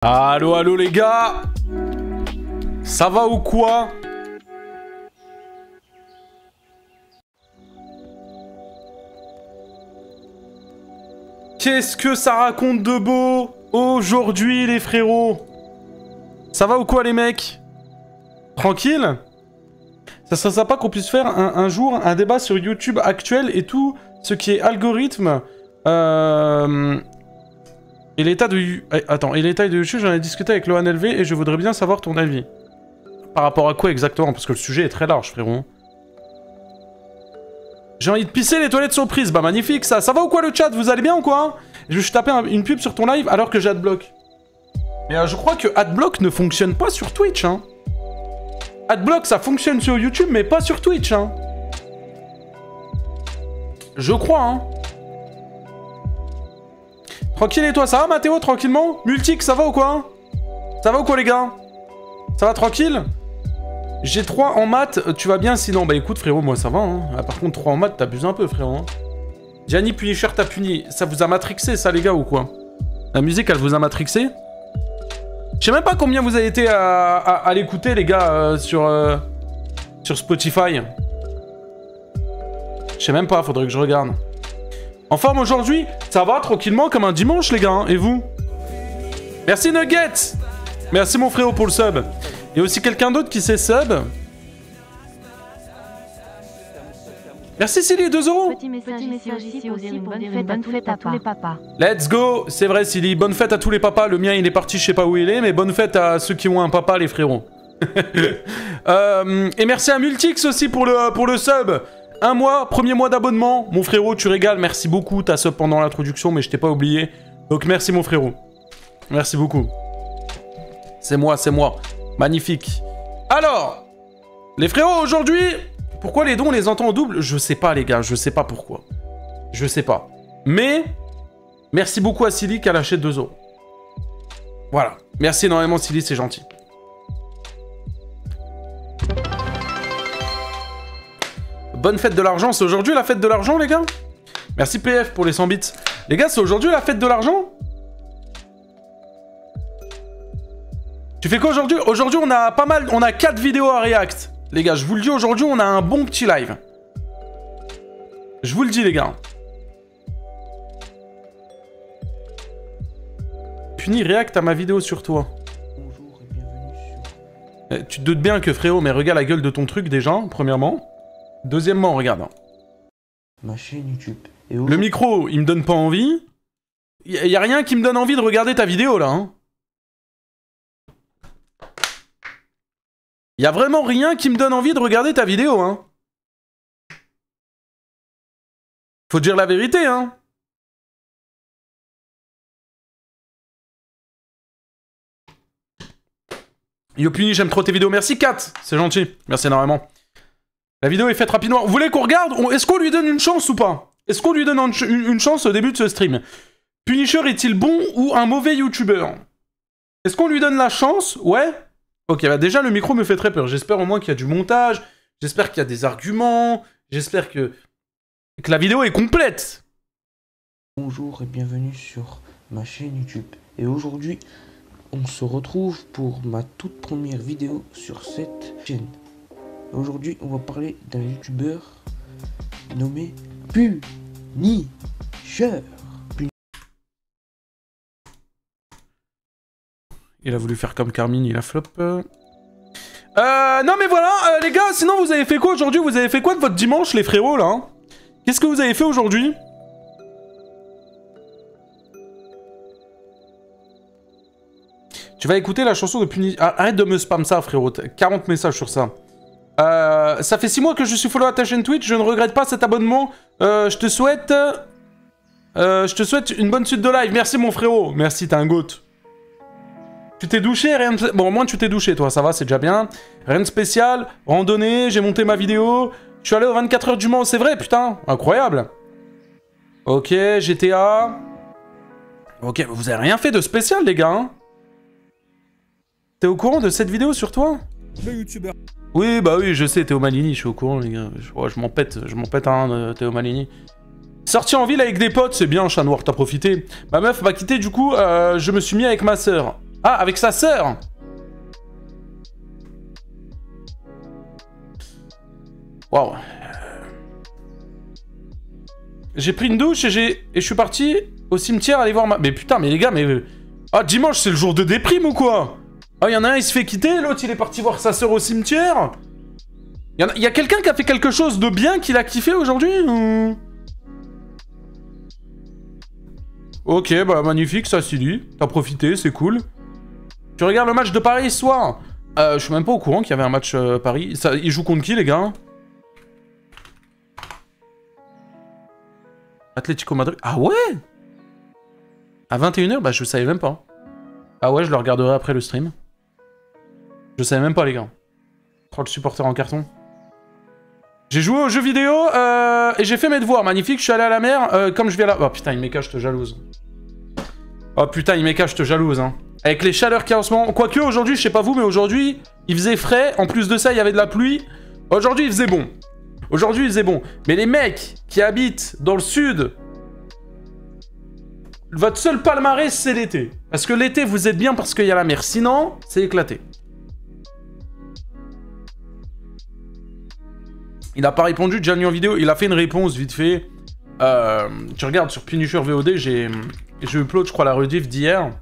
Allo, allo les gars, ça va ou quoi? Qu'est-ce que ça raconte de beau aujourd'hui les frérots? Ça va ou quoi les mecs? Tranquille? Ça serait sympa qu'on puisse faire un jour un débat sur YouTube actuel et tout ce qui est algorithme et l'état de... Attends, et l'état de YouTube, j'en ai discuté avec Lohan LV et je voudrais bien savoir ton avis. Par rapport à quoi exactement? Parce que le sujet est très large, frérot. J'ai envie de pisser, les toilettes sont prises. Bah magnifique ça. Ça va ou quoi le chat? Vous allez bien ou quoi? Je vais taper une pub sur ton live alors que j'ai Adblock. Mais je crois que Adblock ne fonctionne pas sur Twitch, hein. Adblock, ça fonctionne sur YouTube, mais pas sur Twitch, hein. Je crois, hein. Tranquille et toi, ça va Mathéo, tranquillement? Multic, ça va ou quoi? Ça va ou quoi les gars? Ça va tranquille? J'ai 3 en maths, tu vas bien sinon? Bah écoute frérot, moi ça va, hein. Ah, par contre 3 en maths, t'abuses un peu frérot, hein. Gianni Punisher t'a puni. Ça vous a matrixé ça les gars ou quoi? La musique elle vous a matrixé? Je sais même pas combien vous avez été à l'écouter les gars sur Spotify. Je sais même pas, faudrait que je regarde. En forme aujourd'hui? Ça va tranquillement comme un dimanche les gars, hein. Et vous? Merci Nugget. Merci mon frérot pour le sub. Il y a aussi quelqu'un d'autre qui s'est sub. Merci Silly, 2 €. Petit message ici pour dire bonne fête à tous les papas. Let's go. C'est vrai Silly, bonne fête à tous les papas. Le mien il est parti, je sais pas où il est, mais bonne fête à ceux qui ont un papa les frérots. Et merci à Multix aussi pour le sub. 1 mois, premier mois d'abonnement. Mon frérot, tu régales, merci beaucoup. T'as sub pendant l'introduction, mais je t'ai pas oublié. Donc merci mon frérot. Merci beaucoup. C'est moi, c'est moi. Magnifique. Alors, les frérots, aujourd'hui, pourquoi les dons on les entend en double? Je sais pas les gars, je sais pas pourquoi. Je sais pas. Mais, merci beaucoup à Silly qui a lâché 2 €. Voilà. Merci énormément Silly, c'est gentil. Bonne fête de l'argent, c'est aujourd'hui la fête de l'argent les gars? Merci PF pour les 100 bits. Les gars, c'est aujourd'hui la fête de l'argent? Tu fais quoi aujourd'hui? Aujourd'hui on a pas mal, on a 4 vidéos à react. Les gars, je vous le dis, aujourd'hui on a un bon petit live. Je vous le dis les gars. Puni react à ma vidéo sur toi. Bonjour et bienvenue sur... Tu te doutes bien que frérot, mais regarde la gueule de ton truc déjà, premièrement. Deuxièmement, regarde. ma chaîne YouTube. Et Le micro, il me donne pas envie. Y a rien qui me donne envie de regarder ta vidéo là, hein. Y a vraiment rien qui me donne envie de regarder ta vidéo, hein. Faut dire la vérité, hein. Yo Puni, j'aime trop tes vidéos. Merci Kat, c'est gentil. Merci énormément. La vidéo est faite rapidement. Vous voulez qu'on regarde? Est-ce qu'on lui donne une chance ou pas? Est-ce qu'on lui donne une chance au début de ce stream? Punisher est-il bon ou un mauvais youtubeur? Est-ce qu'on lui donne la chance? Ouais. Ok, bah déjà le micro me fait très peur. J'espère au moins qu'il y a du montage. J'espère qu'il y a des arguments. J'espère que la vidéo est complète. Bonjour et bienvenue sur ma chaîne YouTube. Et aujourd'hui, on se retrouve pour ma toute première vidéo sur cette chaîne. Aujourd'hui, on va parler d'un youtubeur nommé Punisher. Il a voulu faire comme Carmine, il a flop. Non mais voilà, les gars, sinon vous avez fait quoi aujourd'hui? Vous avez fait quoi de votre dimanche, les frérots, là, hein? Qu'est-ce que vous avez fait aujourd'hui? Tu vas écouter la chanson de Punisher. Arrête de me spam ça, frérot. 40 messages sur ça. Ça fait 6 mois que je suis follow à ta chaîne Twitch. Je ne regrette pas cet abonnement. Je te souhaite une bonne suite de live. Merci, mon frérot. Merci, t'es un goat. Tu t'es douché, rien de... Bon, au moins tu t'es douché, toi. Ça va, c'est déjà bien. Rien de spécial. Randonnée, j'ai monté ma vidéo. Je suis allé aux 24 heures du Mans. C'est vrai, putain. Incroyable. Ok, GTA. Ok, vous avez rien fait de spécial, les gars, hein? T'es au courant de cette vidéo sur toi? Le youtubeur. Oui, bah oui, je sais, Théo Malini, je suis au courant, les gars. Je m'en pète un, Théo Malini. Sorti en ville avec des potes, c'est bien, chat noir, t'as profité. Ma meuf m'a quitté, du coup, je me suis mis avec ma sœur. Ah, avec sa sœur. Waouh. J'ai pris une douche et je suis parti au cimetière aller voir ma... Mais putain, mais les gars, mais... Ah, dimanche, c'est le jour de déprime ou quoi? Ah, il y en a un, il se fait quitter, l'autre, il est parti voir sa sœur au cimetière. Il y a quelqu'un qui a fait quelque chose de bien qu'il a kiffé aujourd'hui ou... Ok, bah magnifique, ça c'est dit. T'as profité, c'est cool. Tu regardes le match de Paris ce soir? Je suis même pas au courant qu'il y avait un match Paris. Ça, ils jouent contre qui, les gars? Atlético Madrid. Ah ouais? À 21h? Bah je savais même pas. Ah ouais, je le regarderai après le stream. Je savais même pas, les gars. Oh, le supporter en carton. J'ai joué aux jeux vidéo et j'ai fait mes devoirs. Magnifique, je suis allé à la mer. Comme je viens là... Oh putain, Imeka, je te jalouse. Oh putain, Imeka, je te jalouse. Hein. Avec les chaleurs qu'il y a en ce moment. Quoique, aujourd'hui, je sais pas vous, mais aujourd'hui, il faisait frais. En plus de ça, il y avait de la pluie. Aujourd'hui, il faisait bon. Aujourd'hui, il faisait bon. Mais les mecs qui habitent dans le sud... Votre seul palmarès, c'est l'été. Parce que l'été, vous êtes bien parce qu'il y a la mer. Sinon, c'est éclaté. Il a pas répondu, déjà mis en vidéo. Il a fait une réponse vite fait. Tu regardes sur Punisher VOD, j'ai upload, je crois, la rediff d'hier.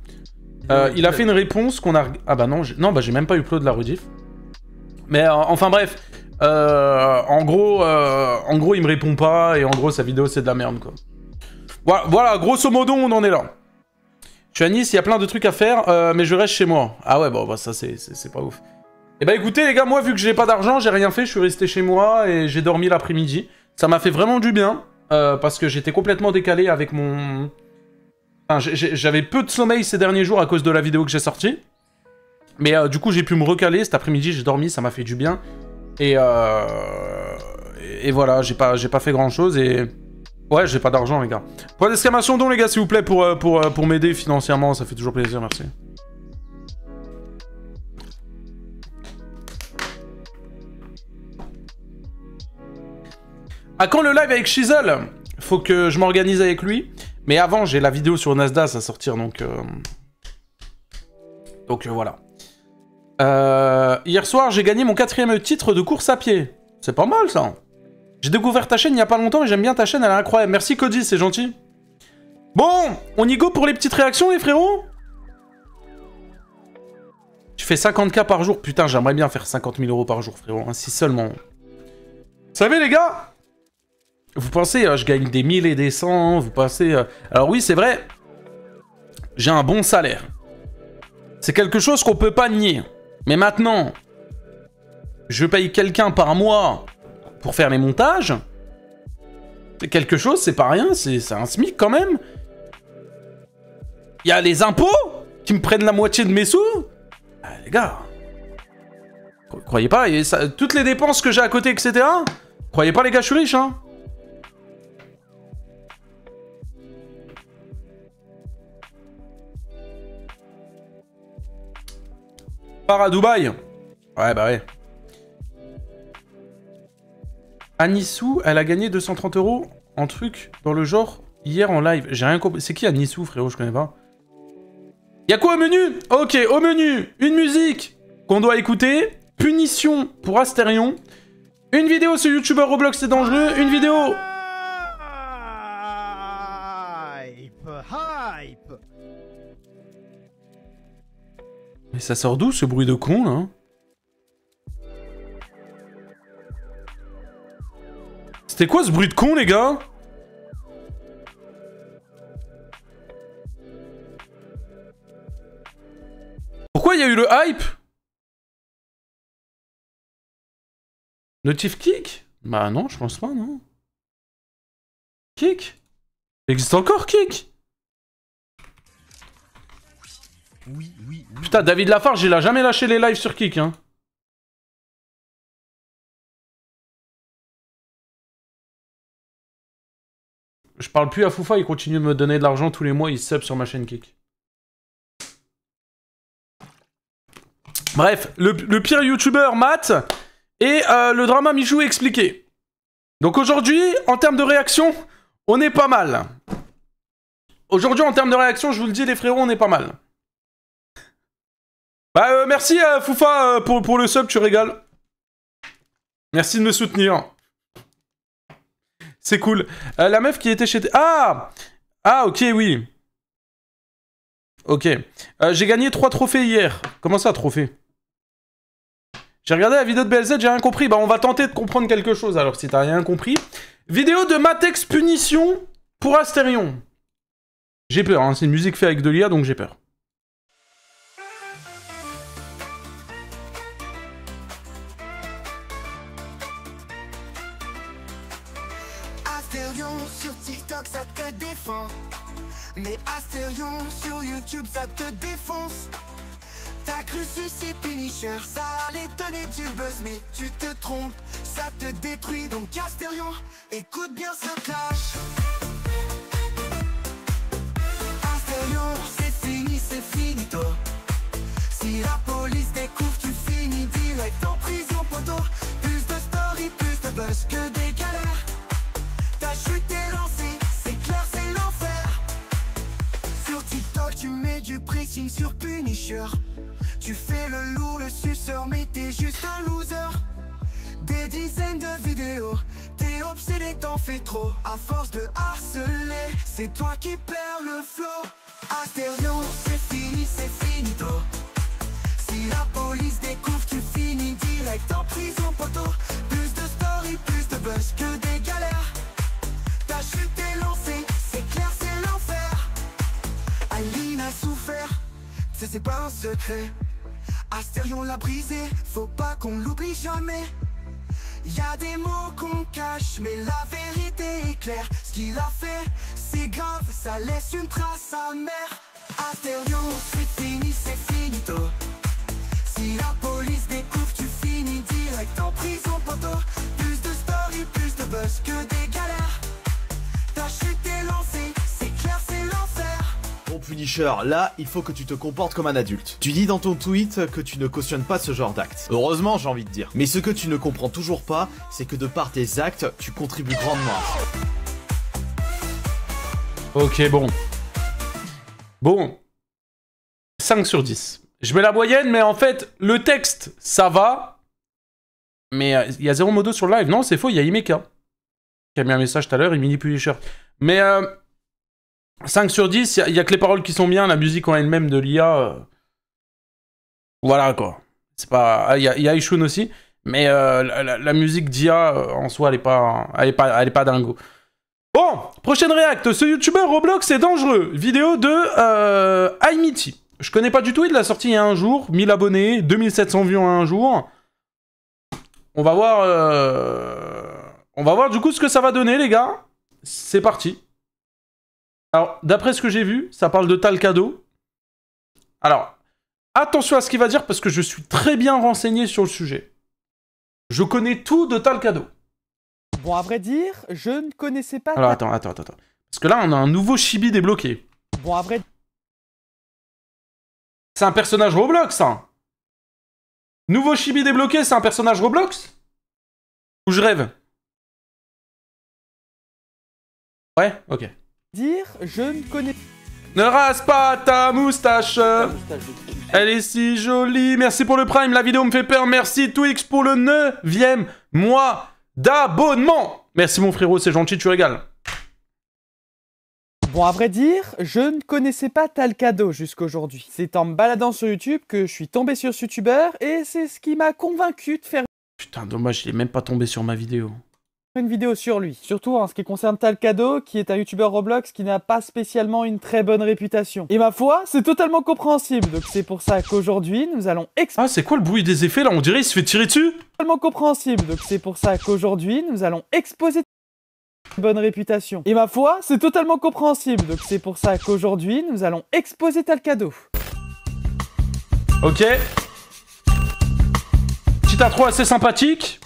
Il a fait une réponse qu'on a... Ah bah non, bah j'ai même pas upload la rediff. Mais enfin bref. En gros, il me répond pas. Et en gros, sa vidéo, c'est de la merde, quoi. Voilà, grosso modo, on en est là. Je suis à Nice, il y a plein de trucs à faire, mais je reste chez moi. Ah ouais, bon, bah ça, c'est pas ouf. Et bah écoutez, les gars, moi, vu que j'ai pas d'argent, j'ai rien fait, je suis resté chez moi et j'ai dormi l'après-midi. Ça m'a fait vraiment du bien, parce que j'étais complètement décalé avec mon... Enfin, j'avais peu de sommeil ces derniers jours à cause de la vidéo que j'ai sortie. Mais du coup, j'ai pu me recaler. Cet après-midi, j'ai dormi, ça m'a fait du bien. Et voilà, j'ai pas fait grand-chose et... Ouais, j'ai pas d'argent, les gars. Point d'exclamation don, les gars, s'il vous plaît, pour m'aider financièrement, ça fait toujours plaisir, merci. À quand le live avec Shizzle? Faut que je m'organise avec lui. Mais avant, j'ai la vidéo sur Nasdaq à sortir, donc voilà. Hier soir, j'ai gagné mon 4e titre de course à pied. C'est pas mal, ça. J'ai découvert ta chaîne il y a pas longtemps et j'aime bien ta chaîne, elle est incroyable. Merci Cody, c'est gentil. Bon, on y go pour les petites réactions, les frérots? Tu fais 50K par jour. Putain, j'aimerais bien faire 50 000 € par jour, frérot. Hein, si seulement. Vous savez, les gars, vous pensez, je gagne des 1000 et des 100, vous pensez... Alors oui, c'est vrai, j'ai un bon salaire. C'est quelque chose qu'on peut pas nier. Mais maintenant, je paye quelqu'un par mois pour faire les montages. C'est quelque chose, c'est pas rien, c'est un SMIC quand même. Il y a les impôts qui me prennent la moitié de mes sous. Ah, les gars, croyez pas, et ça, toutes les dépenses que j'ai à côté, etc. Croyez pas, les gars, je suis riche, hein. Part à Dubaï. Ouais, bah ouais. Anissou, elle a gagné 230 € en truc dans le genre hier en live. J'ai rien compris. C'est qui Anissou, frérot? Je connais pas. Y'a quoi au menu? Ok, au menu, une musique qu'on doit écouter. Punition pour Astérion. Une vidéo sur YouTuber Roblox c'est dangereux. Une vidéo... Hype. Mais ça sort d'où ce bruit de con, là? C'était quoi ce bruit de con, les gars? Pourquoi il y a eu le hype? Notif Kick? Bah non, je pense pas, non. Kick? Il existe encore Kick? Oui. Putain, David Lafarge, il a jamais lâché les lives sur Kick, hein. Je parle plus à Foufa, il continue de me donner de l'argent tous les mois, il sub sur ma chaîne Kick. Bref, le pire youtubeur, Matt, et le drama Michou expliqué. Donc aujourd'hui, en termes de réaction, on est pas mal. Aujourd'hui, en termes de réaction, je vous le dis les frérots, on est pas mal. Bah, merci Foufa pour le sub, tu régales. Merci de me soutenir. C'est cool. La meuf qui était chez... Ah! Ah, ok, oui. Ok. J'ai gagné 3 trophées hier. Comment ça, trophée? J'ai regardé la vidéo de BLZ, j'ai rien compris. Bah, on va tenter de comprendre quelque chose, alors, si t'as rien compris. Vidéo de Matex Punition pour Astérion. J'ai peur, hein. C'est une musique faite avec de l'IA, donc j'ai peur. Astérion sur TikTok ça te défend, mais Astérion sur YouTube ça te défonce. T'as cru sucer Punisher, ça allait donner du buzz, mais tu te trompes, ça te détruit. Donc Astérion, écoute bien ce clash. Astérion, c'est finito. Si la police découvre, tu finis direct en prison poteau. Plus de story, plus de buzz que des galères. Ta chute est lancée, c'est clair, c'est l'enfer. Sur TikTok, tu mets du pressing sur Punisher. Tu fais le lourd, le suceur, mais t'es juste un loser. Des dizaines de vidéos, t'es obsédé, t'en fais trop. À force de harceler, c'est toi qui perds le flow. Astérion, c'est finito. Si la police découvre, tu finis direct en prison poteau. Plus de story, plus de buzz que des galères. Ta chute est lancée, c'est clair, c'est l'enfer. Aline a souffert, c'est pas un secret. Astérion l'a brisé, faut pas qu'on l'oublie jamais. Y'a des mots qu'on cache, mais la vérité est claire. Ce qu'il a fait, c'est grave, ça laisse une trace amère. Astérion, c'est finito. Si la police découvre, tu finis direct en prison poteau. Plus de story, plus de buzz que des galères. Ta chute est lancée, c'est clair, c'est l'enfer. Bon Punisher, là, il faut que tu te comportes comme un adulte. Tu dis dans ton tweet que tu ne cautionnes pas ce genre d'actes. Heureusement, j'ai envie de dire. Mais ce que tu ne comprends toujours pas, c'est que de par tes actes, tu contribues grandement à ça. Ok, bon. Bon. 5 sur 10. Je mets la moyenne, mais en fait, le texte, ça va. Mais il y a 0 modo sur le live. Non, c'est faux, il y a Imeka qui a mis un message tout à l'heure, il mini Punisher. Mais 5 sur 10, il y a que les paroles qui sont bien, la musique en elle-même de l'IA. Voilà, quoi. C'est pas... Il y a Ishun aussi, mais la musique d'IA, en soi, elle est pas dingo. Bon, prochaine réact. Ce youtubeur Roblox est dangereux. Vidéo de Aimiti. Je connais pas du tout, il l'a sorti il y a un jour. 1000 abonnés, 2700 vues en un jour. On va voir du coup ce que ça va donner, les gars. C'est parti. Alors, d'après ce que j'ai vu, ça parle de Talcado. Alors, attention à ce qu'il va dire parce que je suis très bien renseigné sur le sujet. Je connais tout de Talcado. Bon, à vrai dire, je ne connaissais pas... Alors, attends. Parce que là, on a un nouveau chibi débloqué. Bon, à vrai... C'est un personnage Roblox, ça. Nouveau chibi débloqué, c'est un personnage Roblox? Ou je rêve? Ouais, ok. Dire, je ne connais... Ne rase pas ta moustache. Elle est si jolie. Merci pour le prime, la vidéo me fait peur. Merci Twix pour le 9e mois d'abonnement. Merci mon frérot, c'est gentil, tu régales. Bon, à vrai dire, je ne connaissais pas Talcado jusqu'aujourd'hui. C'est en me baladant sur YouTube que je suis tombé sur ce youtubeur et c'est ce qui m'a convaincu de faire Putain, dommage, il est même pas tombé sur ma vidéo. une vidéo sur lui. Surtout en ce qui concerne Talcado, qui est un youtubeur Roblox qui n'a pas spécialement une très bonne réputation. Et ma foi, c'est totalement compréhensible. Donc c'est pour ça qu'aujourd'hui, nous allons Ah, c'est quoi le bruit des effets là? On dirait il se fait tirer dessus. totalement compréhensible. Donc c'est pour ça qu'aujourd'hui, nous allons exposer bonne réputation. Et ma foi, c'est totalement compréhensible. Donc c'est pour ça qu'aujourd'hui, nous allons exposer Talcado. Ok. Petite intro assez sympathique.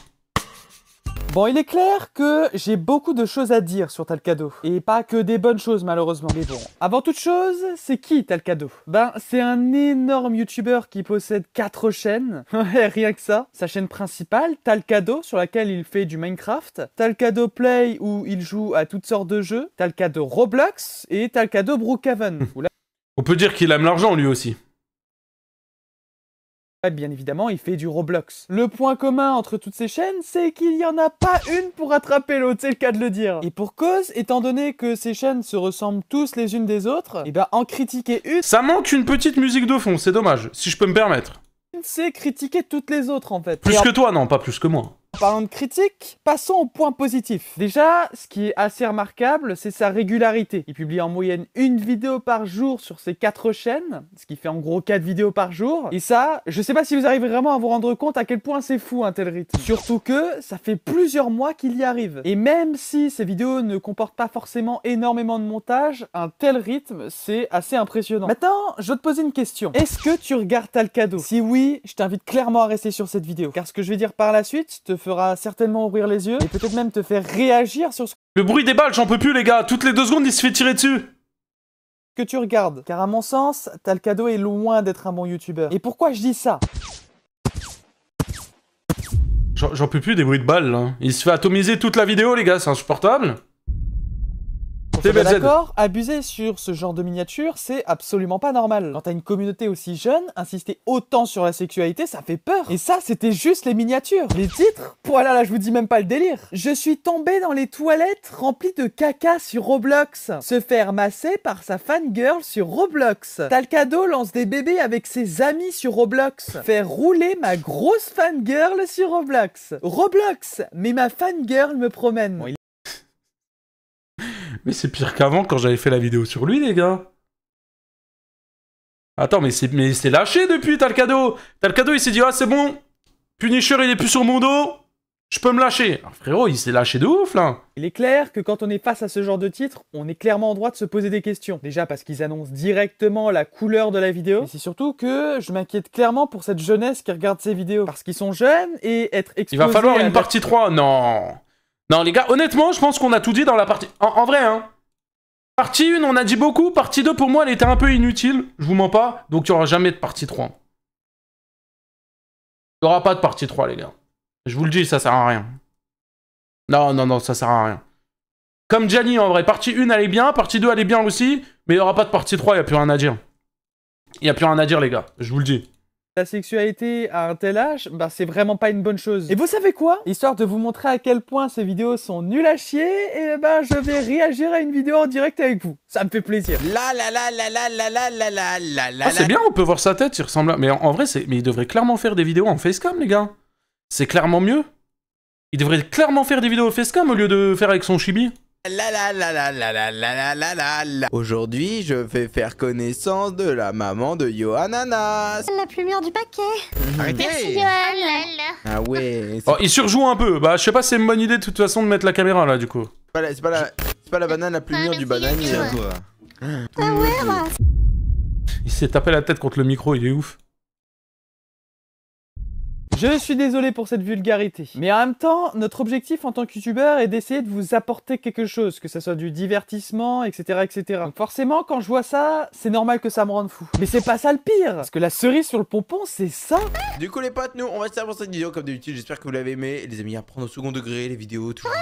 Bon, il est clair que j'ai beaucoup de choses à dire sur Talcado. Et pas que des bonnes choses, malheureusement. Mais bon, avant toute chose, c'est qui Talcado? Ben, c'est un énorme youtubeur qui possède 4 chaînes. Ouais, rien que ça. Sa chaîne principale, Talcado, sur laquelle il fait du Minecraft. Talcado Play, où il joue à toutes sortes de jeux. Talcado Roblox et Talcado Brookhaven. On peut dire qu'il aime l'argent lui aussi. Bien évidemment, il fait du Roblox. Le point commun entre toutes ces chaînes, c'est qu'il n'y en a pas une pour rattraper l'autre, c'est le cas de le dire. Et pour cause, étant donné que ces chaînes se ressemblent tous les unes des autres, et ben en critiquer une, Ça manque une petite musique de fond, c'est dommage, si je peux me permettre. c'est critiquer toutes les autres en fait. Plus Et en que toi, non, pas plus que moi. parlant de critique, passons au point positif. Déjà, ce qui est assez remarquable, c'est sa régularité. Il publie en moyenne une vidéo par jour sur ses 4 chaînes, ce qui fait en gros 4 vidéos par jour. Et ça, je sais pas si vous arrivez vraiment à vous rendre compte à quel point c'est fou un tel rythme. Surtout que ça fait plusieurs mois qu'il y arrive. Et même si ces vidéos ne comportent pas forcément énormément de montage, un tel rythme, c'est assez impressionnant. Maintenant, je vais te poser une question. Est-ce que tu regardes Talcado? Si oui, je t'invite clairement à rester sur cette vidéo. Car ce que je vais dire par la suite te fera certainement ouvrir les yeux et peut-être même te faire réagir sur ce Le bruit des balles, j'en peux plus les gars, toutes les 2 secondes il se fait tirer dessus. que tu regardes. Car à mon sens, Talcado est loin d'être un bon youtubeur. Et pourquoi je dis ça? J'en peux plus des bruits de balles là. Il se fait atomiser toute la vidéo les gars, c'est insupportable. On est TBZ. d'accord, abuser sur ce genre de miniature, c'est absolument pas normal. Quand t'as une communauté aussi jeune, insister autant sur la sexualité, ça fait peur. Et ça, c'était juste les miniatures. Les titres, voilà, là, je vous dis même pas le délire. Je suis tombé dans les toilettes remplies de caca sur Roblox. Se faire masser par sa fangirl sur Roblox. Talcado lance des bébés avec ses amis sur Roblox. Faire rouler ma grosse fangirl sur Roblox. Roblox, mais ma fangirl me promène. Bon, Mais c'est pire qu'avant quand j'avais fait la vidéo sur lui les gars. Attends, mais c'est lâché depuis Talcado. Talcado il s'est dit ah c'est bon, Punisher il est plus sur mon dos, je peux me lâcher. Alors, frérot il s'est lâché de ouf là. Il est clair que quand on est face à ce genre de titre, on est clairement en droit de se poser des questions. Déjà parce qu'ils annoncent directement la couleur de la vidéo, mais c'est surtout que je m'inquiète clairement pour cette jeunesse qui regarde ces vidéos. Parce qu'ils sont jeunes et être exposés Il va falloir à une partie 3, non. Non les gars, honnêtement je pense qu'on a tout dit dans la partie... En vrai hein. Partie 1 on a dit beaucoup, partie 2 pour moi elle était un peu inutile, je vous mens pas, donc il n'y aura jamais de partie 3. Il n'y aura pas de partie 3 les gars. Je vous le dis, ça sert à rien. Non, ça sert à rien. Comme Gianni en vrai, partie 1 elle est bien, partie 2 elle est bien aussi, mais il n'y aura pas de partie 3, il n'y a plus rien à dire. Il n'y a plus rien à dire les gars, je vous le dis. la sexualité à un tel âge, bah c'est vraiment pas une bonne chose. Et vous savez quoi? Histoire de vous montrer à quel point ces vidéos sont nulles à chier, et ben je vais réagir à une vidéo en direct avec vous. Ça me fait plaisir. Ah c'est bien, on peut voir sa tête, il ressemble à... Mais en vrai, mais il devrait clairement faire des vidéos en facecam les gars. C'est clairement mieux. Il devrait clairement faire des vidéos facecam au lieu de faire avec son chibi. Aujourd'hui, je vais faire connaissance de la maman de Yohananas. La plus mûre du paquet. Arrêtez. Merci Johan. Ah ouais. Oh, il surjoue un peu. Bah, je sais pas si c'est une bonne idée de toute façon de mettre la caméra là, du coup. C'est pas la banane la plus mûre du bananier. Ah ouais, bah. Il s'est tapé la tête contre le micro, il est ouf. Je suis désolé pour cette vulgarité. Mais en même temps, notre objectif en tant que youtubeur est d'essayer de vous apporter quelque chose, que ce soit du divertissement, etc., etc. Donc forcément, quand je vois ça, c'est normal que ça me rende fou. Mais c'est pas ça le pire, parce que la cerise sur le pompon, c'est ça. Du coup les potes, nous on va se faire pour cette vidéo comme d'habitude. J'espère que vous l'avez aimé. Les amis, à prendre au second degré les vidéos toujours.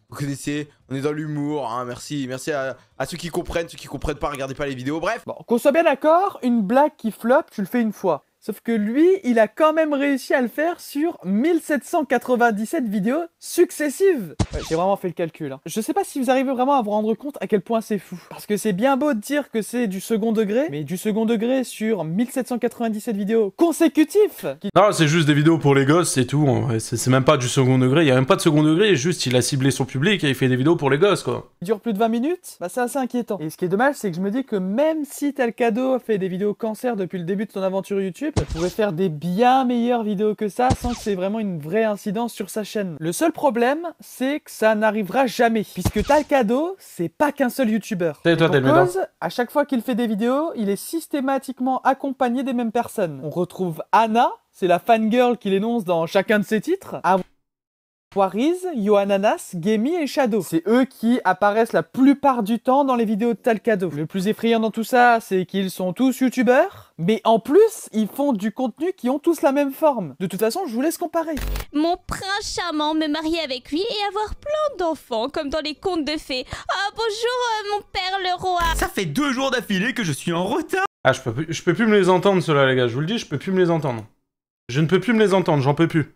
Vous connaissez, on est dans l'humour, hein. Merci à ceux qui comprennent pas, regardez pas les vidéos, bref. Bon, qu'on soit bien d'accord, une blague qui floppe, tu le fais une fois. Sauf que lui, il a quand même réussi à le faire sur 1797 vidéos successives. Ouais, j'ai vraiment fait le calcul. Hein. Je sais pas si vous arrivez vraiment à vous rendre compte à quel point c'est fou. Parce que c'est bien beau de dire que c'est du second degré, mais du second degré sur 1797 vidéos consécutives. Non, c'est juste des vidéos pour les gosses, c'est tout. C'est même pas du second degré, il y a même pas de second degré, juste il a ciblé son public et il fait des vidéos pour les gosses, quoi. Qui dure plus de 20 minutes, bah c'est assez inquiétant. Et ce qui est dommage, c'est que je me dis que même si Talcado fait des vidéos cancer depuis le début de son aventure YouTube, il pourrait faire des bien meilleures vidéos que ça sans que c'est vraiment une vraie incidence sur sa chaîne. Le seul problème, c'est que ça n'arrivera jamais. Puisque Talcado, c'est pas qu'un seul youtubeur. Et toi, t'es le médecin. À chaque fois qu'il fait des vidéos, il est systématiquement accompagné des mêmes personnes. On retrouve Anna, c'est la fangirl qu'il énonce dans chacun de ses titres. Wariz, Yohananas, Gemi et Shadow. C'est eux qui apparaissent la plupart du temps dans les vidéos de Talcado. Le plus effrayant dans tout ça, c'est qu'ils sont tous youtubeurs, mais en plus, ils font du contenu qui ont tous la même forme. De toute façon, je vous laisse comparer. Mon prince charmant, me marier avec lui et avoir plein d'enfants, comme dans les contes de fées. Oh, bonjour, mon père le roi. Ça fait 2 jours d'affilée que je suis en retard. Ah, je peux plus me les entendre, ceux-là, les gars, je vous le dis, je peux plus me les entendre. Je ne peux plus me les entendre, j'en peux plus.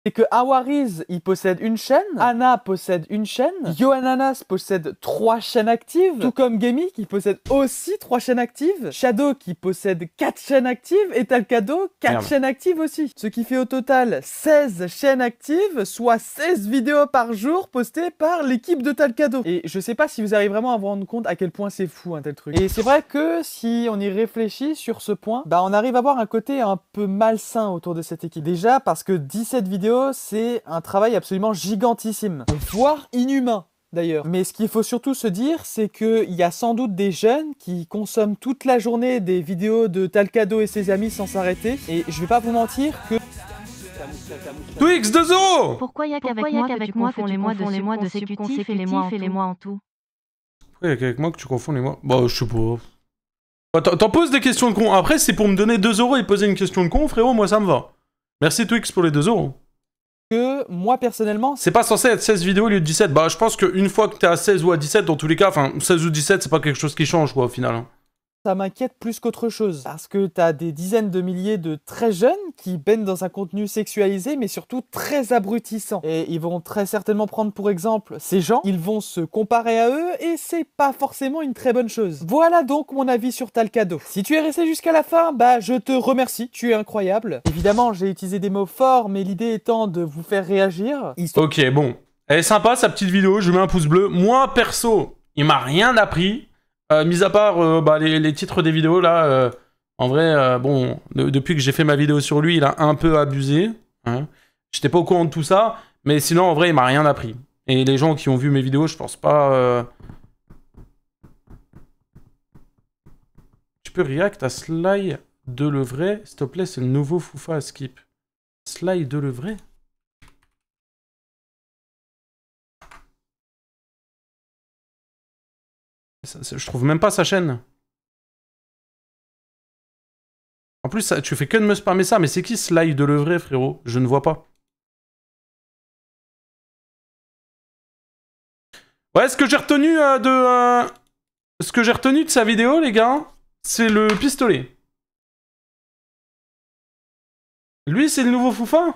C'est que Awariz, il possède une chaîne, Anna possède une chaîne, Yohananas possède 3 chaînes actives, tout comme Gemi qui possède aussi 3 chaînes actives, Shadow qui possède 4 chaînes actives, et Talcado 4 chaînes actives aussi. Ce qui fait au total 16 chaînes actives, soit 16 vidéos par jour postées par l'équipe de Talcado. Et je sais pas si vous arrivez vraiment à vous rendre compte à quel point c'est fou un tel truc. Et c'est vrai que si on y réfléchit sur ce point, bah on arrive à voir un côté un peu malsain autour de cette équipe. Déjà parce que 17 vidéos, c'est un travail absolument gigantissime, voire inhumain d'ailleurs. Mais ce qu'il faut surtout se dire, c'est qu'il y a sans doute des jeunes qui consomment toute la journée des vidéos de Talcado et ses amis sans s'arrêter, et je vais pas vous mentir que... Twix 2-0. Pourquoi y'a qu'avec moi font les mois de subconsécutifs et les mois en tout? Pourquoi y'a qu'avec moi que tu confonds les mois? Bah, je sais pas. Bah, t'en poses des questions de con. Après, c'est pour me donner 2 € et poser une question de con, frérot, moi ça me va. Merci Twix pour les 2 €. Que moi personnellement... C'est pas censé être 16 vidéos au lieu de 17. Bah je pense qu'une fois que t'es à 16 ou à 17, dans tous les cas, enfin 16 ou 17, c'est pas quelque chose qui change quoi au final. Hein. Ça m'inquiète plus qu'autre chose, parce que t'as des dizaines de milliers de très jeunes qui baignent dans un contenu sexualisé, mais surtout très abrutissant. Et ils vont très certainement prendre pour exemple ces gens, ils vont se comparer à eux, et c'est pas forcément une très bonne chose. Voilà donc mon avis sur Talcado. Si tu es resté jusqu'à la fin, bah je te remercie, tu es incroyable. Évidemment, j'ai utilisé des mots forts, mais l'idée étant de vous faire réagir. Ok, bon. Elle est sympa sa petite vidéo, je mets un pouce bleu. Moi, perso, il m'a rien appris. Mis à part bah, les titres des vidéos, là, en vrai, bon, depuis que j'ai fait ma vidéo sur lui, il a un peu abusé. Hein. J'étais pas au courant de tout ça, mais sinon, en vrai, il m'a rien appris. Et les gens qui ont vu mes vidéos, je pense pas... Tu peux react à Sly de le vrai? S'il te plaît, c'est le nouveau Foufa à skip. Sly de le vrai? Je trouve même pas sa chaîne. En plus, ça, tu fais que de me spammer ça, mais c'est qui Sly de le vrai, frérot? Je ne vois pas. Ouais, ce que j'ai retenu ce que j'ai retenu de sa vidéo, les gars, c'est le pistolet. Lui, c'est le nouveau Foufa?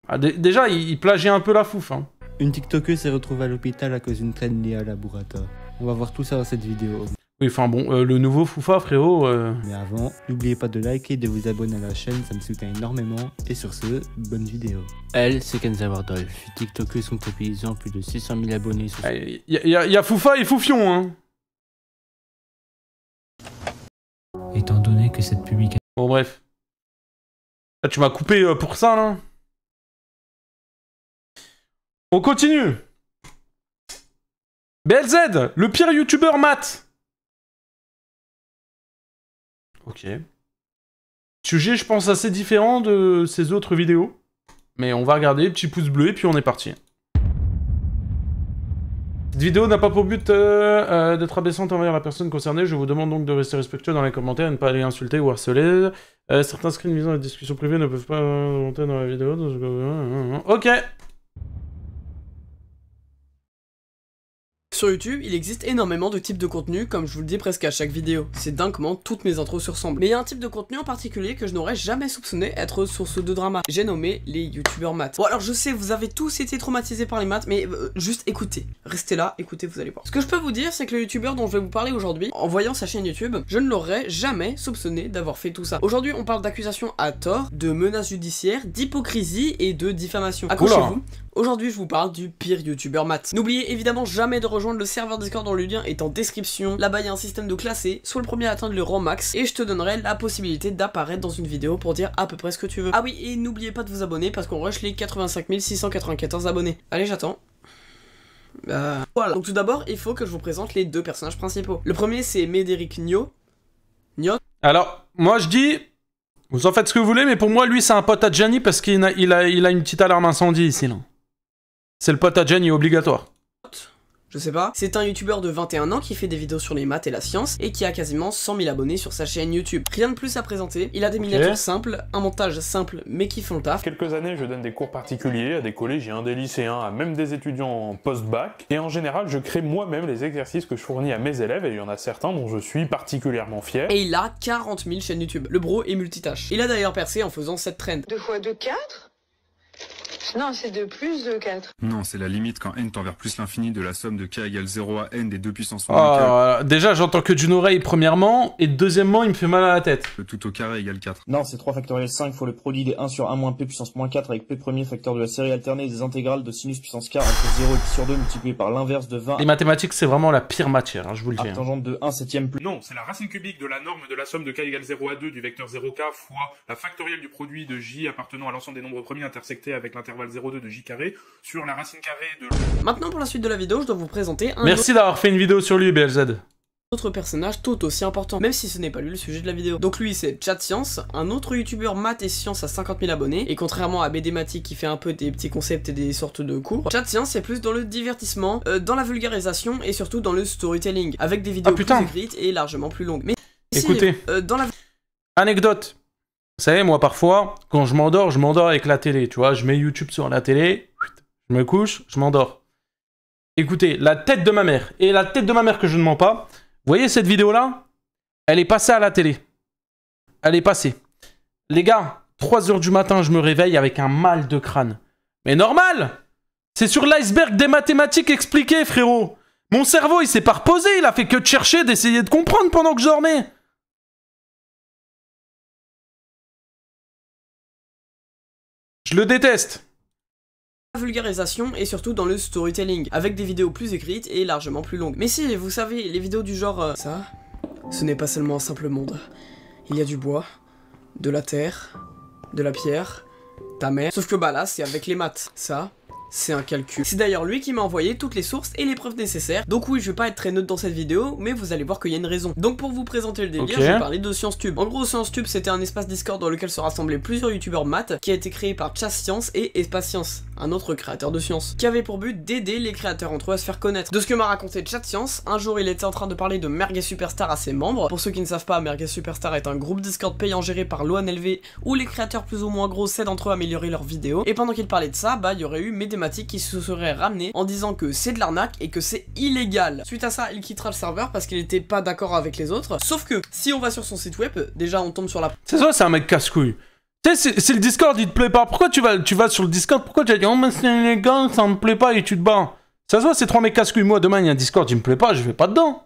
Ah, déjà, il plagie un peu la fouf. Hein. Une TikTokeuse s'est retrouvée à l'hôpital à cause d'une traîne liée à la burrata. On va voir tout ça dans cette vidéo. Oui, enfin bon, le nouveau Foufa, frérot... Mais avant, n'oubliez pas de liker et de vous abonner à la chaîne, ça me soutient énormément. Et sur ce, bonne vidéo. Elle, c'est Kenza Wardolph. TikTokeuse comptabilisant plus de 600 000 abonnés sur... Il y a Foufa et Foufion, hein. Étant donné que cette publication... Bon, bref. Là, tu m'as coupé pour ça, là. On continue. BLZ, le pire youtubeur mat. Ok. Sujet, je pense, assez différent de ses autres vidéos. Mais on va regarder, petit pouce bleu, et puis on est parti. Cette vidéo n'a pas pour but d'être abaissante envers la personne concernée. Je vous demande donc de rester respectueux dans les commentaires et ne pas aller insulter ou harceler. Certains screens visant les discussions privées ne peuvent pas monter dans la vidéo. Ok. Sur YouTube, il existe énormément de types de contenu, comme je vous le dis presque à chaque vidéo. C'est dingue comment toutes mes intros se ressemblent. Mais il y a un type de contenu en particulier que je n'aurais jamais soupçonné être source de drama. J'ai nommé les youtubeurs maths. Bon alors je sais, vous avez tous été traumatisés par les maths, mais juste écoutez. Restez là, écoutez, vous allez voir. Ce que je peux vous dire, c'est que le youtubeur dont je vais vous parler aujourd'hui, en voyant sa chaîne YouTube, je ne l'aurais jamais soupçonné d'avoir fait tout ça. Aujourd'hui, on parle d'accusations à tort, de menaces judiciaires, d'hypocrisie et de diffamation. Accrochez-vous. Aujourd'hui, je vous parle du pire youtubeur maths. N'oubliez évidemment jamais de rejoindre le serveur Discord dont le lien est en description. Là-bas, il y a un système de classé. Sois le premier à atteindre le rang max et je te donnerai la possibilité d'apparaître dans une vidéo pour dire à peu près ce que tu veux. Ah oui, et n'oubliez pas de vous abonner parce qu'on rush les 85 694 abonnés. Allez, j'attends. Voilà. Donc tout d'abord, il faut que je vous présente les deux personnages principaux. Le premier, c'est Médéric Nio. Alors, moi je dis... Vous en faites ce que vous voulez, mais pour moi, lui, c'est un pote à Gianni parce qu'il a une petite alarme incendie ici, là. C'est le pote à Gianni obligatoire. Je sais pas. C'est un youtubeur de 21 ans qui fait des vidéos sur les maths et la science et qui a quasiment 100 000 abonnés sur sa chaîne YouTube. Rien de plus à présenter, il a des miniatures simples, un montage simple mais qui font le taf. Quelques années, je donne des cours particuliers à des collégiens, des lycéens, à même des étudiants en post-bac. Et en général, je crée moi-même les exercices que je fournis à mes élèves et il y en a certains dont je suis particulièrement fier. Et il a 40 000 chaînes YouTube. Le bro est multitâche. Il a d'ailleurs percé en faisant cette trend. 2 fois 2, 4 ? Non, c'est 2 plus 2, 4. Non, c'est la limite quand n tend vers plus l'infini de la somme de k égale 0 à n des 2 puissance moins k. Déjà, j'entends que d'une oreille, premièrement, et deuxièmement, il me fait mal à la tête. Le tout au carré égale 4. Non, c'est 3 factoriel 5 fois le produit des 1 sur 1 moins p puissance moins 4 avec p premier facteur de la série alternée des intégrales de sinus puissance k entre 0 et pi sur 2 multiplié par l'inverse de 20. Les mathématiques, c'est vraiment la pire matière, hein, je vous le dis. Tangente de 1 septième plus. Non, c'est la racine cubique de la norme de la somme de k égale 0 à 2 du vecteur 0k fois la factorielle du produit de j appartenant à l'ensemble des nombres premiers intersectés avec l'intervalle 0,2 de j carré sur la racine carrée de... Maintenant pour la suite de la vidéo, je dois vous présenter un Merci d'avoir fait une vidéo sur lui, BLZ. Autre personnage tout aussi important, même si ce n'est pas lui le sujet de la vidéo. Donc lui c'est ChatScience, un autre youtubeur maths et sciences à 50 000 abonnés, et contrairement à BDmatic qui fait un peu des petits concepts et des sortes de cours, ChatScience c'est plus dans le divertissement, dans la vulgarisation et surtout dans le storytelling, avec des vidéos plus écrites et largement plus longues. Mais écoutez, dans la... Anecdote. Vous savez, moi parfois, quand je m'endors avec la télé, tu vois, je mets YouTube sur la télé, je me couche, je m'endors. Écoutez, la tête de ma mère, et la tête de ma mère que je ne mens pas, vous voyez cette vidéo-là? Elle est passée à la télé. Elle est passée. Les gars, 3 h du matin, je me réveille avec un mal de crâne. Mais normal! C'est sur l'iceberg des mathématiques expliquées, frérot! Mon cerveau, il s'est pas reposé, il a fait que de chercher, d'essayer de comprendre pendant que je dormais! Je le déteste. Vulgarisation et surtout dans le storytelling, avec des vidéos plus écrites et largement plus longues. Mais si, vous savez, les vidéos du genre ça, ce n'est pas seulement un simple monde. Il y a du bois, de la terre, de la pierre, ta mère. Sauf que bah là, c'est avec les maths. Ça, c'est un calcul. C'est d'ailleurs lui qui m'a envoyé toutes les sources et les preuves nécessaires. Donc oui, je vais pas être très neutre dans cette vidéo, mais vous allez voir qu'il y a une raison. Donc pour vous présenter le délire, je vais parler de ScienceTube. En gros, ScienceTube, c'était un espace Discord dans lequel se rassemblaient plusieurs youtubeurs maths, qui a été créé par ChatScience et Espace-Science, un autre créateur de sciences, qui avait pour but d'aider les créateurs entre eux à se faire connaître. De ce que m'a raconté ChatScience, un jour il était en train de parler de Merguez Superstar à ses membres. Pour ceux qui ne savent pas, Merguez Superstar est un groupe Discord payant géré par l'ONLV, où les créateurs plus ou moins gros s'aident entre eux à améliorer leurs vidéos. Et pendant qu'il parlait de ça, bah il y aurait eu Médématique qui se serait ramené en disant que c'est de l'arnaque et que c'est illégal. Suite à ça, il quittera le serveur parce qu'il était pas d'accord avec les autres. Sauf que, si on va sur son site web, déjà on tombe sur la... C'est ça, c'est un mec casse-couille. Tu sais, c'est le Discord, il te plaît pas. Pourquoi tu vas sur le Discord? Pourquoi tu vas dire, oh mais c'est illégal, ça me plaît pas et tu te bats? Ça se voit, c'est 3 mecs casse-couilles. Moi, demain, il y a un Discord, il me plaît pas, je vais pas dedans.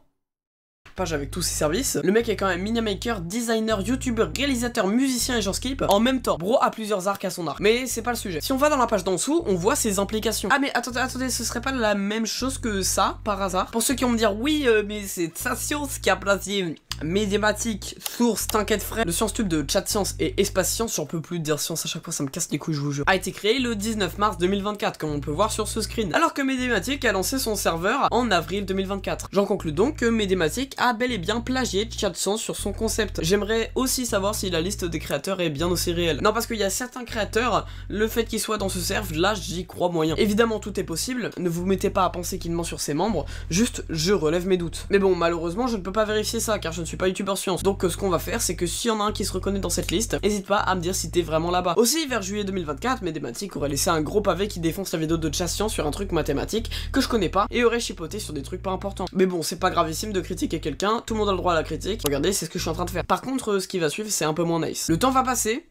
Page avec tous ses services. Le mec est quand même minimaker, designer, youtubeur, réalisateur, musicien et j'en skip en même temps. Bro a plusieurs arcs à son arc. Mais c'est pas le sujet. Si on va dans la page d'en dessous, on voit ses implications. Ah mais attendez, ce serait pas la même chose que ça, par hasard? Pour ceux qui vont me dire, oui, mais c'est Science qui a placé Médématique, source, t'inquiète frère. Le ScienceTube de ChatScience et Espace-Science, j'en peux plus de dire science à chaque fois, ça me casse les couilles, je vous jure, a été créé le 19 mars 2024, comme on peut voir sur ce screen. Alors que Médématique a lancé son serveur en avril 2024. J'en conclus donc que Médématique a bel et bien plagié ChatScience sur son concept. J'aimerais aussi savoir si la liste des créateurs est bien aussi réelle. Non, parce qu'il y a certains créateurs, le fait qu'ils soient dans ce serve, là j'y crois moyen. Évidemment tout est possible, ne vous mettez pas à penser qu'il ment sur ses membres, juste je relève mes doutes. Mais bon, malheureusement je ne peux pas vérifier ça car je ne suis pas youtubeur science. Donc ce qu'on va faire, c'est que s'il y en a un qui se reconnaît dans cette liste, n'hésite pas à me dire si t'es vraiment là-bas. Aussi, vers juillet 2024, Médématique aurait laissé un gros pavé qui défonce la vidéo de ChatScience sur un truc mathématique que je connais pas et aurait chipoté sur des trucs pas importants. Mais bon, c'est pas gravissime de critiquer quelqu'un, tout le monde a le droit à la critique. Regardez, c'est ce que je suis en train de faire. Par contre, ce qui va suivre, c'est un peu moins nice. Le temps va passer.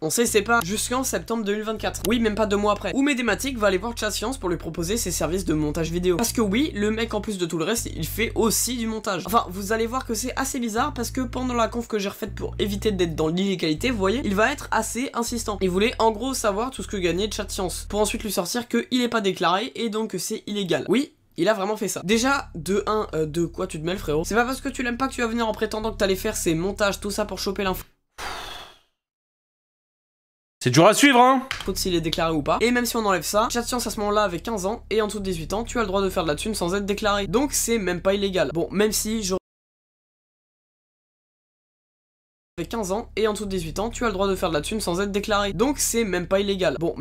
On sait c'est pas jusqu'en septembre 2024. Oui, même pas 2 mois après. Où Médématique va aller voir ChatScience pour lui proposer ses services de montage vidéo. Parce que oui, le mec en plus de tout le reste, il fait aussi du montage. Enfin, vous allez voir que c'est assez bizarre parce que pendant la conf que j'ai refaite pour éviter d'être dans l'illégalité, vous voyez, il va être assez insistant. Il voulait en gros savoir tout ce que gagnait ChatScience. Pour ensuite lui sortir qu'il est pas déclaré et donc que c'est illégal. Oui. Il a vraiment fait ça. Déjà, de quoi tu te mêles frérot? C'est pas parce que tu l'aimes pas que tu vas venir en prétendant que t'allais faire ces montages, tout ça pour choper l'info. C'est dur à suivre, hein. S'il est déclaré ou pas. Et même si on enlève ça, ChatScience à ce moment-là avait 15 ans et en dessous de 18 ans, tu as le droit de faire de la thune sans être déclaré. Donc c'est même pas illégal. Bon, même si j'aurais 15 ans et en dessous de 18 ans, tu as le droit de faire de la thune sans être déclaré. Donc c'est même pas illégal. Bon,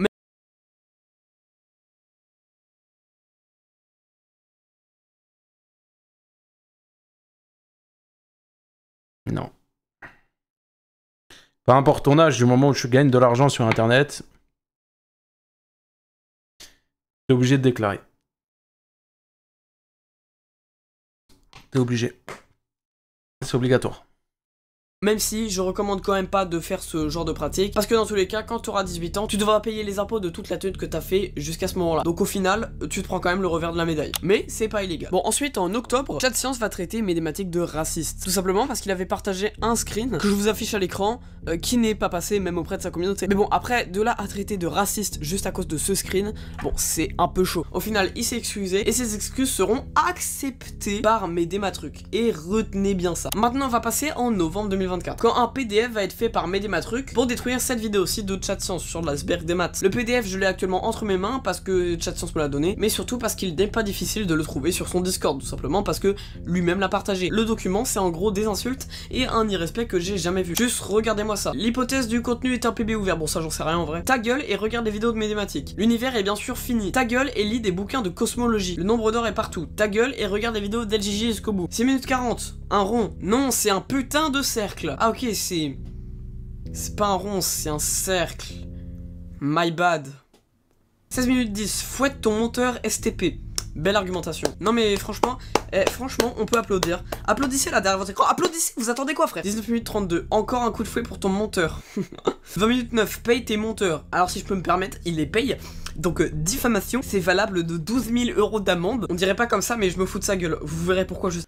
Peu importe ton âge, du moment où tu gagnes de l'argent sur Internet, t'es obligé de déclarer. T'es obligé. C'est obligatoire. Même si je recommande quand même pas de faire ce genre de pratique, parce que dans tous les cas, quand tu auras 18 ans, tu devras payer les impôts de toute la thune que t'as fait jusqu'à ce moment-là. Donc au final, tu te prends quand même le revers de la médaille. Mais c'est pas illégal. Bon, ensuite, en octobre, ChatScience va traiter mes thématiques de raciste. Tout simplement parce qu'il avait partagé un screen que je vous affiche à l'écran, qui n'est pas passé même auprès de sa communauté. Mais bon, après, de là à traiter de raciste juste à cause de ce screen, bon, c'est un peu chaud. Au final, il s'est excusé, et ses excuses seront acceptées par mes Dématrucs. Et retenez bien ça. Maintenant, on va passer en novembre 2024. Quand un PDF va être fait par mes Dématrucs pour détruire cette vidéo-ci de ChatScience sur l'iceberg des maths. Le PDF, je l'ai actuellement entre mes mains parce que ChatScience me l'a donné, mais surtout parce qu'il n'est pas difficile de le trouver sur son Discord, tout simplement parce que lui-même l'a partagé. Le document, c'est en gros des insultes et un irrespect que j'ai jamais vu. Juste regardez-moi ça. L'hypothèse du contenu est un PB ouvert, bon ça j'en sais rien en vrai. Ta gueule et regarde les vidéos de mes thématiques. L'univers est bien sûr fini. Ta gueule et lis des bouquins de cosmologie. Le nombre d'or est partout. Ta gueule et regarde les vidéos d'LJJ jusqu'au bout. 6 minutes 40. Un rond. Non, c'est un putain de cercle. Ah ok, c'est pas un rond, c'est un cercle. My bad. 16 minutes 10. Fouette ton monteur STP. Belle argumentation. Non mais franchement, on peut applaudir. Applaudissez là derrière votre écran. Applaudissez, vous attendez quoi frère? 19 minutes 32. Encore un coup de fouet pour ton monteur. 20 minutes 9. Paye tes monteurs. Alors si je peux me permettre, il les paye. Donc diffamation, c'est valable de 12 000 € d'amende. On dirait pas comme ça mais je me fous de sa gueule. Vous verrez pourquoi je...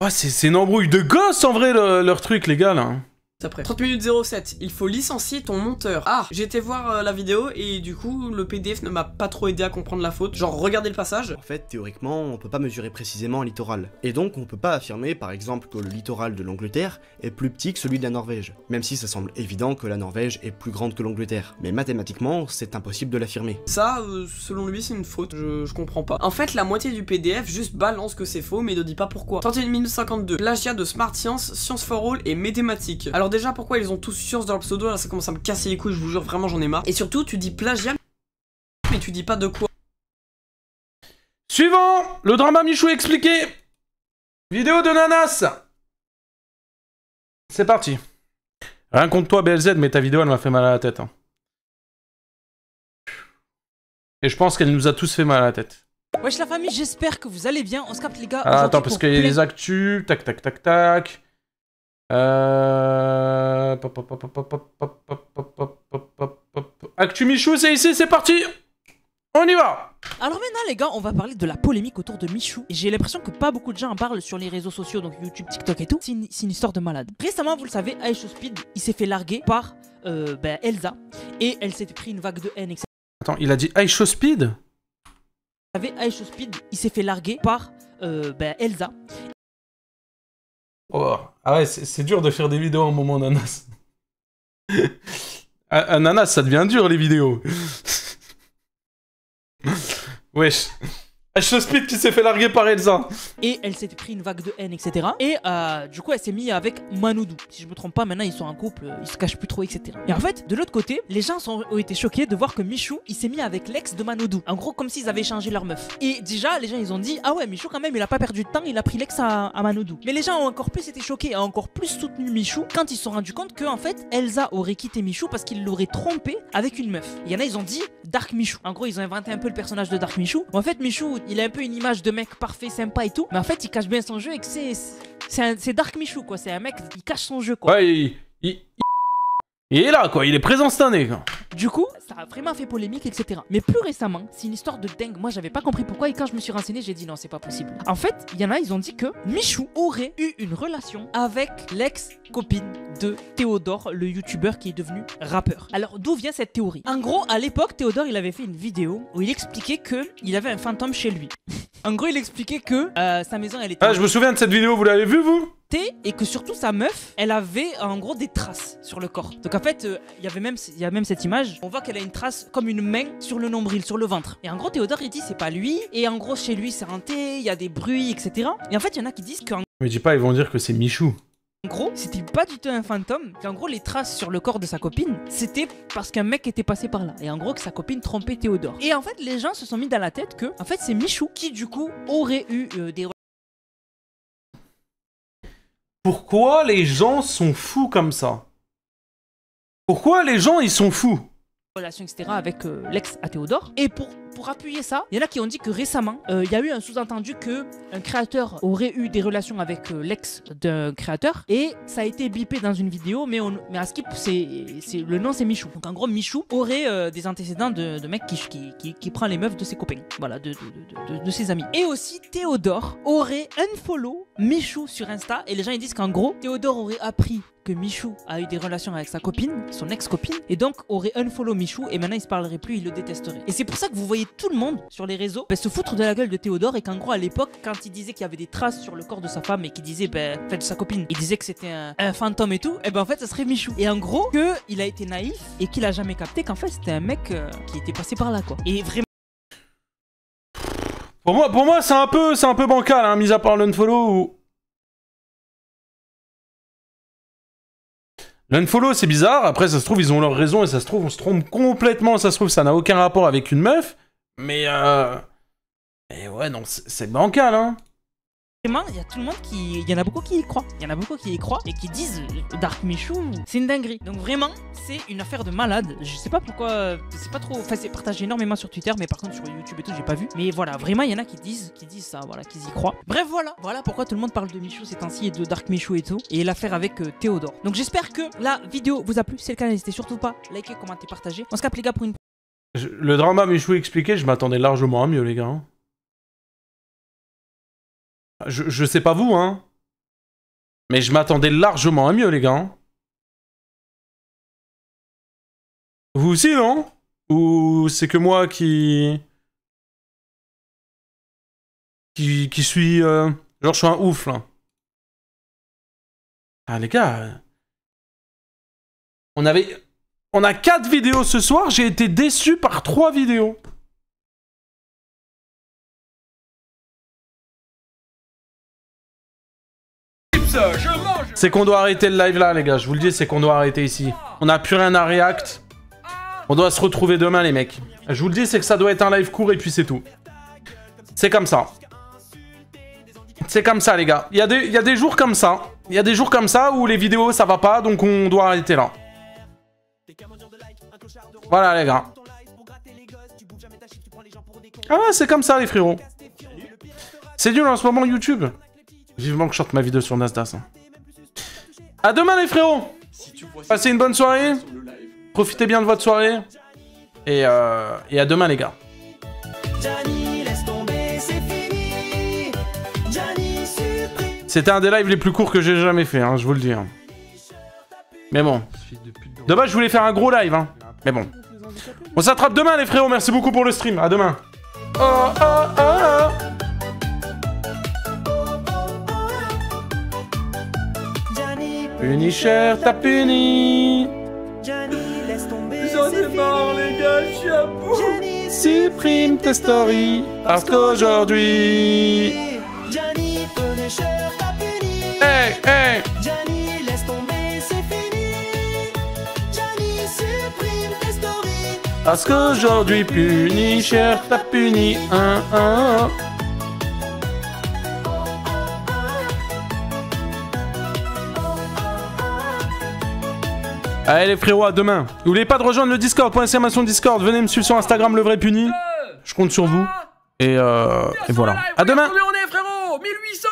Ouais, c'est une embrouille de gosses en vrai leur truc les gars là. Après. 30 minutes 07, il faut licencier ton monteur. Ah, j'ai été voir la vidéo et du coup le PDF ne m'a pas trop aidé à comprendre la faute. Genre regardez le passage. En fait, théoriquement, on peut pas mesurer précisément un littoral. Et donc on peut pas affirmer par exemple que le littoral de l'Angleterre est plus petit que celui de la Norvège. Même si ça semble évident que la Norvège est plus grande que l'Angleterre. Mais mathématiquement, c'est impossible de l'affirmer. Ça, selon lui, c'est une faute, je comprends pas. En fait, la moitié du PDF juste balance que c'est faux mais ne dit pas pourquoi. 31 minutes 52, plagiat de Smart Science, Science for All et Mathématiques. Alors déjà, pourquoi ils ont tous science dans leur pseudo, là ça commence à me casser les couilles, je vous jure, vraiment j'en ai marre. Et surtout, tu dis plagiat, mais tu dis pas de quoi. Suivant, le drama Michou expliqué. Vidéo de Nanas. C'est parti. Rien contre toi BLZ, mais ta vidéo elle m'a fait mal à la tête. Hein. Et je pense qu'elle nous a tous fait mal à la tête. Wesh la famille, j'espère que vous allez bien, on se capte les gars. Ah, attends, parce qu'il y a les actus, tac tac tac tac. Actu Michou, c'est ici, c'est parti. On y va. Alors maintenant les gars, on va parler de la polémique autour de Michou. Et j'ai l'impression que pas beaucoup de gens en parlent sur les réseaux sociaux, donc YouTube, TikTok et tout. C'est une histoire de malade. Récemment, vous le savez, iShowSpeed, il s'est fait larguer par Elsa. Et elle s'était pris une vague de haine, etc. Attends, il a dit iShowSpeed? Vous savez, iShowSpeed, il s'est fait larguer par Elsa. Oh. Ah ouais, c'est dur de faire des vidéos en moment Nanas. Nanas, ça devient dur les vidéos. Wesh. iShowSpeed qui s'est fait larguer par Elsa. Et elle s'était pris une vague de haine, etc. Et du coup, elle s'est mise avec Manoudou. Si je me trompe pas, maintenant ils sont en couple, ils se cachent plus trop, etc. Et en fait, de l'autre côté, les gens ont été choqués de voir que Michou, il s'est mis avec l'ex de Manoudou. En gros, comme s'ils avaient changé leur meuf. Et déjà, les gens ils ont dit, ah ouais, Michou quand même, il a pas perdu de temps, il a pris l'ex à Manoudou. Mais les gens ont encore plus été choqués, ont encore plus soutenu Michou quand ils se sont rendus compte que en fait, Elsa aurait quitté Michou parce qu'il l'aurait trompé avec une meuf. Il y en a, ils ont dit Dark Michou. En gros, ils ont inventé un peu le personnage de Dark Michou. En fait, Michou, il a un peu une image de mec parfait, sympa et tout, mais en fait il cache bien son jeu et que c'est Dark Michou quoi, c'est un mec qui cache son jeu quoi. Ouais, il est là quoi, il est présent cette année quoi. Du coup, ça a vraiment fait polémique etc. Mais plus récemment, c'est une histoire de dingue, moi j'avais pas compris pourquoi et quand je me suis renseigné j'ai dit non c'est pas possible. En fait, il y en a, ils ont dit que Michou aurait eu une relation avec l'ex-copine de Théodore, le youtubeur qui est devenu rappeur. Alors d'où vient cette théorie? En gros, à l'époque, Théodore il avait fait une vidéo où il expliquait qu'il avait un fantôme chez lui. En gros, il expliquait que sa maison elle était... Ah, je me souviens de cette vidéo, vous l'avez vue vous? Et que surtout sa meuf, elle avait en gros des traces sur le corps. Donc en fait, il y a même cette image, on voit qu'elle a une trace comme une main sur le nombril, sur le ventre. Et en gros, Théodore il dit c'est pas lui, et en gros chez lui c'est hanté, il y a des bruits, etc. Et en fait, il y en a qui disent qu'en... Mais dis pas, ils vont dire que c'est Michou. En gros, c'était pas du tout un fantôme, qu'en gros les traces sur le corps de sa copine, c'était parce qu'un mec était passé par là. Et en gros que sa copine trompait Théodore. Et en fait, les gens se sont mis dans la tête que, en fait, c'est Michou qui du coup aurait eu des... Pourquoi les gens sont fous comme ça? Pourquoi les gens, ils sont fous? Relation, etc. avec l'ex à Théodore. Et pour appuyer ça, il y en a qui ont dit que récemment, il y a eu un sous-entendu que un créateur aurait eu des relations avec l'ex d'un créateur et ça a été bipé dans une vidéo, mais à Skip, le nom c'est Michou. Donc en gros, Michou aurait des antécédents de mec qui prend les meufs de ses copains, voilà, de ses amis. Et aussi, Théodore aurait unfollow Michou sur Insta et les gens ils disent qu'en gros, Théodore aurait appris que Michou a eu des relations avec sa copine, son ex-copine, et donc aurait unfollow Michou et maintenant il se parlerait plus, il le détesterait. Et c'est pour ça que vous voyez tout le monde sur les réseaux se foutre de la gueule de Théodore et qu'en gros à l'époque, quand il disait qu'il y avait des traces sur le corps de sa femme et qu'il disait, de sa copine, il disait que c'était un fantôme et tout, et en fait ça serait Michou. Et en gros, qu'il a été naïf et qu'il a jamais capté qu'en fait c'était un mec qui était passé par là quoi. Et vraiment. Pour moi c'est un peu bancal, hein, mis à part l'unfollow ou... L'unfollow c'est bizarre, après ça se trouve ils ont leur raison et ça se trouve on se trompe complètement, ça se trouve ça n'a aucun rapport avec une meuf, mais ouais non c'est bancal hein. Vraiment, il y a tout le monde il y en a beaucoup qui y croient. Il y en a beaucoup qui y croient et qui disent Dark Michou, c'est une dinguerie. Donc vraiment, c'est une affaire de malade. Je sais pas pourquoi, c'est pas trop... Enfin, c'est partagé énormément sur Twitter, mais par contre sur YouTube et tout, j'ai pas vu. Mais voilà, vraiment, il y en a qui disent ça, voilà, qu'ils y croient. Bref, voilà pourquoi tout le monde parle de Michou ces temps-ci et de Dark Michou et tout. Et l'affaire avec Théodore. Donc j'espère que la vidéo vous a plu. Si c'est le cas, n'hésitez surtout pas à liker, commenter, partager. On se capte les gars pour une... Le drama Michou expliqué, je m'attendais largement à mieux les gars. Hein. Je sais pas vous, hein. Mais je m'attendais largement à mieux, les gars. Hein. Vous aussi, non? Ou c'est que moi qui suis... Genre, je suis un ouf, là. Ah, les gars... On a 4 vidéos ce soir, j'ai été déçu par 3 vidéos. C'est qu'on doit arrêter le live là les gars, je vous le dis, c'est qu'on doit arrêter ici. On n'a plus rien à react. On doit se retrouver demain les mecs. Je vous le dis, c'est que ça doit être un live court et puis c'est tout. C'est comme ça. C'est comme ça les gars. Il y a des jours comme ça. Il y a des jours comme ça où les vidéos ça va pas, donc on doit arrêter là. Voilà les gars. Ah ouais, c'est comme ça les frérots. C'est nul en ce moment YouTube. Vivement que je sorte ma vidéo sur Nasdaq. Hein. A demain les frérots. Passez une bonne soirée. Profitez bien de votre soirée. Et à demain les gars. C'était un des lives les plus courts que j'ai jamais fait, hein, je vous le dis. Hein. Mais bon. De base je voulais faire un gros live. Hein. Mais bon. On s'attrape demain les frérots. Merci beaucoup pour le stream. À demain. Oh, oh, oh, oh. Punisher, t'as puni. J'en ai marre les gars, je suis à bout. Supprime tes stories parce qu'aujourd'hui. Hey, hey. Parce qu'aujourd'hui Punisher t'a puni. Allez les frérots, à demain. N'oubliez pas de rejoindre le Discord, .exclamation Discord. Venez me suivre sur Instagram, le vrai puni. Je compte sur vous. Et voilà. À demain. On est frérot, 1800.